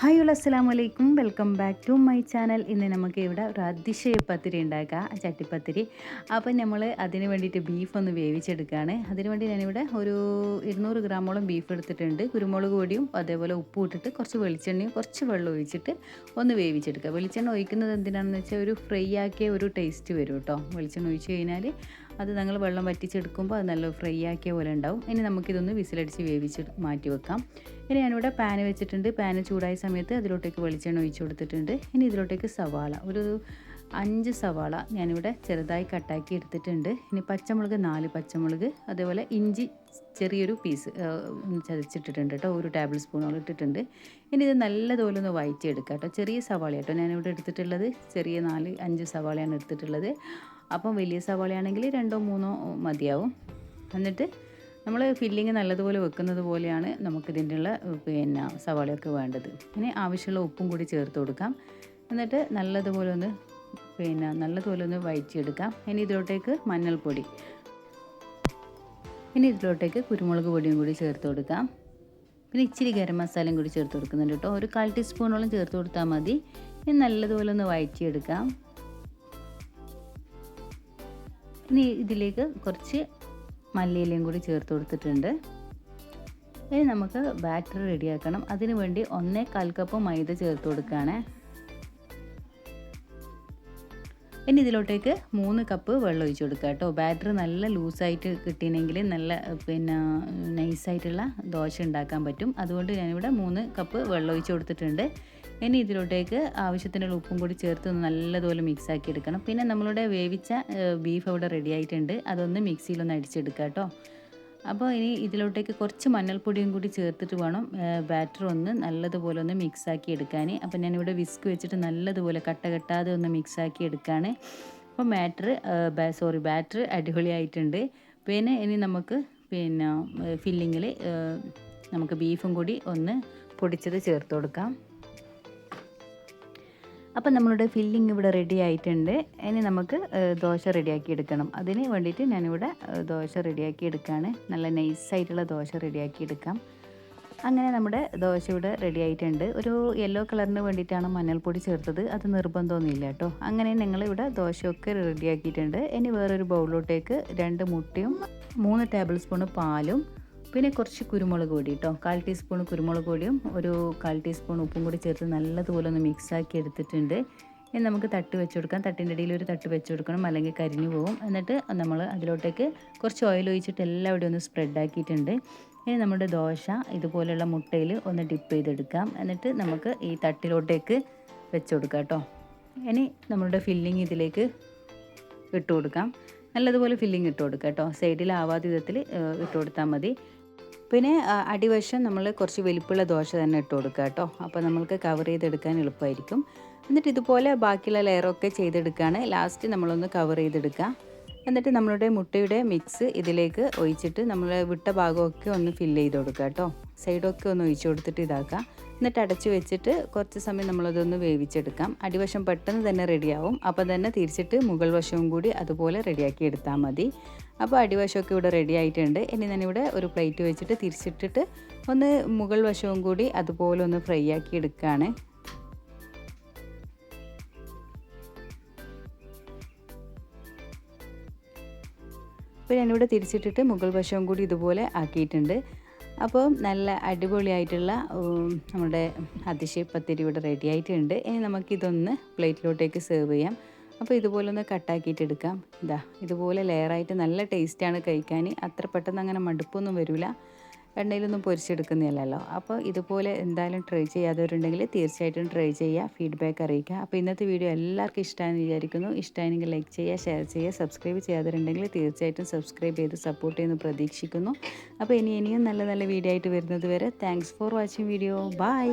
Hi അസ്സലാമു അലൈക്കും, welcome back to my channel. ഇന്ന് നമുക്ക് ഇവിടെ ഒരു അതിശയ പത്തിരി ഉണ്ടാക്കാം, ചട്ടിപ്പത്തിരി. അപ്പം നമ്മൾ അതിന് വേണ്ടിയിട്ട് ബീഫ് ഒന്ന് വേവിച്ചെടുക്കുകയാണ്. അതിന് വേണ്ടി ഞാനിവിടെ ഒരു 200 ഗ്രാമോളം ബീഫ് എടുത്തിട്ടുണ്ട്. കുരുമുളക് പൊടിയും അതേപോലെ ഉപ്പും ഇട്ടിട്ട് കുറച്ച് വെളിച്ചെണ്ണയും കുറച്ച് വെള്ളം ഒഴിച്ചിട്ട് ഒന്ന് വേവിച്ചെടുക്കുക. വെളിച്ചെണ്ണ ഒഴിക്കുന്നത് എന്തിനാണെന്ന് വെച്ചാൽ ഒരു ഫ്രൈ ആക്കിയ ഒരു ടേസ്റ്റ് വരും കേട്ടോ. വെളിച്ചെണ്ണ ഒഴിച്ച് കഴിഞ്ഞാൽ അത് ഞങ്ങൾ വെള്ളം വറ്റിച്ചെടുക്കുമ്പോൾ അത് നല്ല ഫ്രൈ ആക്കിയ പോലെ ഉണ്ടാവും. ഇനി നമുക്കിതൊന്ന് വിസിലടിച്ച് വേവിച്ച് മാറ്റി വെക്കാം. ഇനി ഞാനിവിടെ പാന് വെച്ചിട്ടുണ്ട്. പാന് ചൂടായ സമയത്ത് അതിലോട്ടേക്ക് വെളിച്ചെണ്ണ ഒഴിച്ച് കൊടുത്തിട്ടുണ്ട്. ഇനി ഇതിലോട്ടേക്ക് സവാള, ഒരു 5 സവാള ഞാനിവിടെ ചെറുതായി കട്ടാക്കി എടുത്തിട്ടുണ്ട്. ഇനി പച്ചമുളക് 4 പച്ചമുളക്, അതേപോലെ ഇഞ്ചി ചെറിയൊരു പീസ് ചതച്ചിട്ടിട്ടുണ്ട് കേട്ടോ, 1 ടേബിൾ സ്പൂണോളം ഇട്ടിട്ടുണ്ട്. ഇനി ഇത് നല്ലതുപോലെ ഒന്ന് വഴറ്റിയെടുക്കാം കേട്ടോ. ചെറിയ സവാള കേട്ടോ ഞാനിവിടെ എടുത്തിട്ടുള്ളത്, ചെറിയ 4-5 സവാളയാണ് എടുത്തിട്ടുള്ളത്. അപ്പം വലിയ സവാളയാണെങ്കിൽ 2-3 മതിയാവും. എന്നിട്ട് നമ്മൾ ഫില്ലിങ് നല്ലതുപോലെ വെക്കുന്നത് പോലെയാണ് നമുക്കിതിൻ്റെ ഉള്ള സവാളയൊക്കെ വേണ്ടത്. ഇനി ആവശ്യമുള്ള ഉപ്പും കൂടി ചേർത്ത് കൊടുക്കാം. എന്നിട്ട് നല്ലതുപോലെ ഒന്ന് വഴറ്റിയെടുക്കാം. ഇനി ഇതിലോട്ടേക്ക് മഞ്ഞൾപ്പൊടി, ഇനി ഇതിലോട്ടേക്ക് കുരുമുളക് പൊടിയും കൂടി ചേർത്ത് കൊടുക്കാം. പിന്നെ ഇച്ചിരി ഗരം മസാലയും കൂടി ചേർത്ത് കൊടുക്കുന്നുണ്ട് കേട്ടോ, ഒരു 1/4 ടീസ്പൂണോളം ചേർത്ത് കൊടുത്താൽ മതി. ഇനി നല്ലതുപോലെ ഒന്ന് വഴറ്റിയെടുക്കാം. ഇനി ഇതിലേക്ക് കുറച്ച് മല്ലിയിലയും കൂടി ചേർത്ത് കൊടുത്തിട്ടുണ്ട്. ഇനി നമുക്ക് ബാറ്റർ റെഡിയാക്കണം. അതിന് വേണ്ടി 1/4 കപ്പ് മൈദ ചേർത്ത് കൊടുക്കുകയാണ്. ഇനി ഇതിലോട്ടേക്ക് 3 കപ്പ് വെള്ളം ഒഴിച്ച് കൊടുക്കുക കേട്ടോ. ബാറ്റർ നല്ല ലൂസായിട്ട് കിട്ടിയെങ്കിൽ നല്ല നൈസായിട്ടുള്ള ദോശ ഉണ്ടാക്കാൻ പറ്റും. അതുകൊണ്ട് ഞാനിവിടെ 3 കപ്പ് വെള്ളം ഒഴിച്ച് കൊടുത്തിട്ടുണ്ട്. ഇനി ഇതിലോട്ടേക്ക് ആവശ്യത്തിനുള്ള ഉപ്പും കൂടി ചേർത്ത് നല്ലതുപോലെ മിക്സ് ആക്കി എടുക്കണം. പിന്നെ നമ്മളുടെ വേവിച്ച ബീഫ് അവിടെ റെഡി ആയിട്ടുണ്ട്. അതൊന്ന് മിക്സിയിലൊന്ന് അടിച്ചെടുക്കുക കേട്ടോ. അപ്പോൾ ഇനി ഇതിലോട്ടേക്ക് കുറച്ച് മഞ്ഞൾപ്പൊടിയും കൂടി ചേർത്തിട്ട് വേണം ബാറ്റർ ഒന്ന് നല്ലതുപോലെ ഒന്ന് മിക്സ് ആക്കി എടുക്കാൻ. അപ്പോൾ ഞാനിവിടെ വിസ്ക് വെച്ചിട്ട് നല്ലതുപോലെ കട്ട കെട്ടാതെ ഒന്ന് മിക്സ് ആക്കി എടുക്കുകയാണ്. അപ്പോൾ ബാറ്റർ അടിപൊളിയായിട്ടുണ്ട്. പിന്നെ ഇനി നമുക്ക് ഫില്ലിങ്ങിൽ നമുക്ക് ബീഫും കൂടി ഒന്ന് പൊടിച്ചത് ചേർത്ത് കൊടുക്കാം. അപ്പം നമ്മളുടെ ഫില്ലിങ് ഇവിടെ റെഡി ആയിട്ടുണ്ട്. ഇനി നമുക്ക് ദോശ റെഡിയാക്കി എടുക്കണം. അതിന് വേണ്ടിയിട്ട് ഞാനിവിടെ ദോശ റെഡിയാക്കി എടുക്കുകയാണ്. നല്ല നൈസായിട്ടുള്ള ദോശ റെഡിയാക്കി എടുക്കാം. അങ്ങനെ നമ്മുടെ ദോശ ഇവിടെ റെഡി ആയിട്ടുണ്ട്. ഒരു യെല്ലോ കളറിന് വേണ്ടിയിട്ടാണ് മഞ്ഞൾപ്പൊടി ചേർത്തത്, അത് നിർബന്ധമൊന്നുമില്ല കേട്ടോ. അങ്ങനെ ഞങ്ങളിവിടെ ദോശയൊക്കെ റെഡിയാക്കിയിട്ടുണ്ട്. ഇനി വേറൊരു ബൗളിലോട്ടേക്ക് 2 മുട്ടയും 3 ടേബിൾ സ്പൂണ് പാലും പിന്നെ കുറച്ച് കുരുമുളക് പൊടി കേട്ടോ, 1/4 ടീസ്പൂൺ കുരുമുളക് പൊടിയും ഒരു 1/4 ടീസ്പൂൺ ഉപ്പും കൂടി ചേർത്ത് നല്ലതുപോലെ ഒന്ന് മിക്സാക്കി എടുത്തിട്ടുണ്ട്. ഇനി നമുക്ക് തട്ട് വെച്ച് കൊടുക്കാം. തട്ടിൻ്റെ ഇടയിൽ ഒരു തട്ട് വെച്ച് കൊടുക്കണം, അല്ലെങ്കിൽ കരിഞ്ഞു പോകും. എന്നിട്ട് നമ്മൾ അതിലോട്ടേക്ക് കുറച്ച് ഓയിൽ ഒഴിച്ചിട്ട് എല്ലാവിടെയും ഒന്ന് സ്പ്രെഡ് ആക്കിയിട്ടുണ്ട്. ഇനി നമ്മുടെ ദോശ ഇതുപോലെയുള്ള മുട്ടയിൽ ഒന്ന് ഡിപ്പ് ചെയ്തെടുക്കാം. എന്നിട്ട് നമുക്ക് ഈ തട്ടിലോട്ടേക്ക് വെച്ച് കൊടുക്കാം കേട്ടോ. ഇനി നമ്മളുടെ ഫില്ലിങ് ഇതിലേക്ക് ഇട്ട് കൊടുക്കാം. നല്ലതുപോലെ ഫില്ലിങ് ഇട്ട് കൊടുക്കാം കേട്ടോ. സൈഡിലാവാത്ത വിധത്തിൽ ഇട്ട് കൊടുത്താൽ മതി. പിന്നെ അടിവശം നമ്മൾ കുറച്ച് വലിപ്പമുള്ള ദോശ തന്നെ ഇട്ട് കൊടുക്കുക കേട്ടോ. അപ്പോൾ നമ്മൾക്ക് കവർ ചെയ്തെടുക്കാൻ എളുപ്പമായിരിക്കും. എന്നിട്ട് ഇതുപോലെ ബാക്കിയുള്ള ലെയറൊക്കെ ചെയ്തെടുക്കുകയാണ്. ലാസ്റ്റ് നമ്മളൊന്ന് കവർ ചെയ്തെടുക്കുക. എന്നിട്ട് നമ്മളുടെ മുട്ടയുടെ മിക്സ് ഇതിലേക്ക് ഒഴിച്ചിട്ട് നമ്മൾ വിട്ട ഭാഗമൊക്കെ ഒന്ന് ഫില്ല് ചെയ്ത് കൊടുക്കുക കേട്ടോ. സൈഡൊക്കെ ഒന്ന് ഒഴിച്ച് കൊടുത്തിട്ട് ഇതാക്കുക. എന്നിട്ട് അടച്ചു വെച്ചിട്ട് കുറച്ച് സമയം നമ്മളതൊന്ന് വേവിച്ചെടുക്കാം. അടിവശം പെട്ടെന്ന് തന്നെ റെഡിയാവും. അപ്പോൾ തന്നെ തിരിച്ചിട്ട് മുകൾ വശവും കൂടി അതുപോലെ റെഡിയാക്കി എടുത്താൽ മതി. അപ്പോൾ അടിവശമൊക്കെ ഇവിടെ റെഡി ആയിട്ടുണ്ട്. ഇനി ഞാനിവിടെ ഒരു പ്ലേറ്റ് വെച്ചിട്ട് തിരിച്ചിട്ടിട്ട് ഒന്ന് മുകൾ വശവും കൂടി അതുപോലെ ഒന്ന് ഫ്രൈ ആക്കി എടുക്കുകയാണ്. അപ്പോൾ ഞാനിവിടെ തിരിച്ചിട്ടിട്ട് മുകൾ വശവും കൂടി ഇതുപോലെ ആക്കിയിട്ടുണ്ട്. അപ്പോൾ നല്ല അടിപൊളിയായിട്ടുള്ള നമ്മുടെ അതിശയപ്പത്തിരി ഇവിടെ റെഡി ആയിട്ടുണ്ട്. ഇനി നമുക്കിതൊന്ന് പ്ലേറ്റിലോട്ടേക്ക് സെർവ് ചെയ്യാം. അപ്പോൾ ഇതുപോലെ ഒന്ന് കട്ടാക്കിയിട്ട് എടുക്കാം. ഇതുപോലെ ലെയറായിട്ട് നല്ല ടേസ്റ്റാണ് കഴിക്കാൻ. അത്ര പെട്ടെന്ന് അങ്ങനെ മടുപ്പൊന്നും വരില്ല, എണ്ണയിലൊന്നും പൊരിച്ചെടുക്കുന്നതല്ലല്ലോ. അപ്പോൾ ഇതുപോലെ എന്തായാലും ട്രൈ ചെയ്യാത്തവരുണ്ടെങ്കിൽ തീർച്ചയായിട്ടും ട്രൈ ചെയ്യുക, ഫീഡ്ബാക്ക് അറിയിക്കുക. അപ്പോൾ ഇന്നത്തെ വീഡിയോ എല്ലാവർക്കും ഇഷ്ടമായെന്ന് വിചാരിക്കുന്നു. ഇഷ്ടമായെങ്കിൽ ലൈക്ക് ചെയ്യുക, ഷെയർ ചെയ്യുക. സബ്സ്ക്രൈബ് ചെയ്യാത്തവരുണ്ടെങ്കിൽ തീർച്ചയായിട്ടും സബ്സ്ക്രൈബ് ചെയ്ത് സപ്പോർട്ട് ചെയ്യുന്നു പ്രതീക്ഷിക്കുന്നു. അപ്പോൾ ഇനിയും നല്ല നല്ല വീഡിയോ ആയിട്ട് വരുന്നത് വരെ thanks for watching video. By.